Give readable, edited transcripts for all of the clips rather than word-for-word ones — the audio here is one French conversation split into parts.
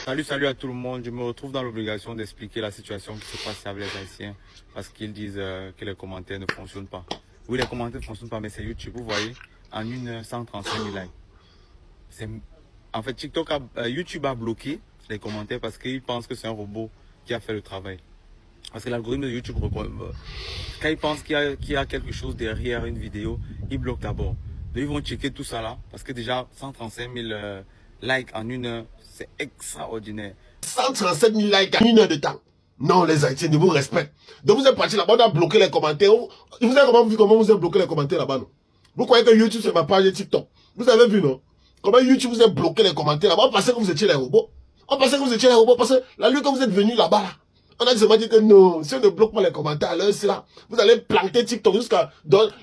Salut à tout le monde. Je me retrouve dans l'obligation d'expliquer la situation qui se passe avec les Haïtiens parce qu'ils disent que les commentaires ne fonctionnent pas. Oui, les commentaires ne fonctionnent pas, mais c'est YouTube. Vous voyez, en une heure, 135 000 likes. En fait, YouTube a bloqué les commentaires parce qu'ils pensent que c'est un robot qui a fait le travail. Parce que l'algorithme de YouTube, quand ils pensent qu'il y a quelque chose derrière une vidéo, ils bloquent d'abord. Donc ils vont checker tout ça là, parce que déjà 135 000 likes en une heure, c'est extraordinaire. 137 000 likes en une heure de temps. Non, les Haïtiens, ne vous respectent. Donc vous êtes parti là-bas, on a bloqué les commentaires. Vous avez vu comment vous avez bloqué les commentaires là-bas, non? Vous croyez que YouTube c'est ma page TikTok? Vous avez vu, non? Comment YouTube vous a bloqué les commentaires là-bas? On pensait que vous étiez les robots. On pensait que vous étiez les robots parce que la nuit quand vous êtes venus là-bas, là, on a dit que non, si on ne bloque pas les commentaires, là, c'est là. Vous allez planter TikTok jusqu'à...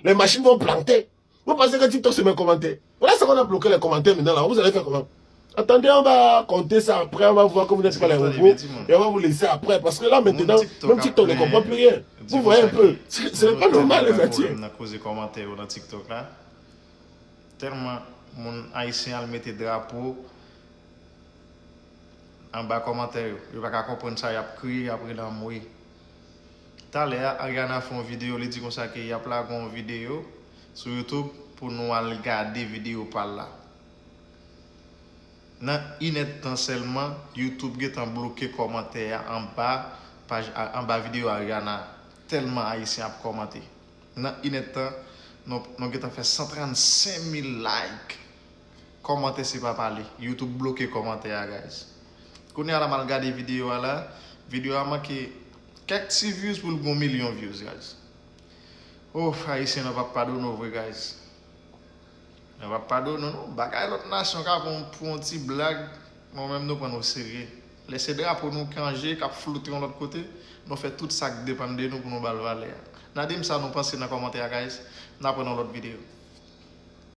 Les machines vont planter. Vous pensez que TikTok c'est mes commentaires? Voilà ce qu'on a bloqué les commentaires maintenant là. Vous allez faire comment? Attendez, on va compter ça après, on va voir que vous n'êtes pas les robots et on va vous laisser après. Parce que là maintenant, même TikTok ne comprend plus rien. Vous voyez un peu, ce n'est pas normal les Haïtiens. On a causé commentaire dans TikTok là. Tellement mon haïtien a mis des drapeaux en bas commentaire. Je ne vais pas comprendre ça, il a crié après dans moi. Tout à l'heure, Ariana a fait une vidéo, il dit comme ça qu'il y a plein de vidéos sur YouTube pour nous regarder vidéo par là. Dans l'instant seulement, YouTube a bloqué les commentaires en bas vidéo Ariana. Tellement haïtien a commenté. Dans l'instant, nous avons fait 135 000 likes. Commenter, c'est pas parler. YouTube bloqué les commentaires, guys. Quand on a regardé la vidéo, la vidéo a marqué quelques views pour 1 million de views, guys. Oh, haïtien ne va pas pardonner, guys. On va pardonner, non? Bagay l'autre nation pour un petit blague, nous-mêmes nous prenons au sérieux. Laissez drapeau nous canger, cap flotter de l'autre côté, nous fait tout ça qui dépend de nous pour nous balvaler. Nadim ça nous pensez dans les commentaires, guys. Nous prenons l'autre vidéo.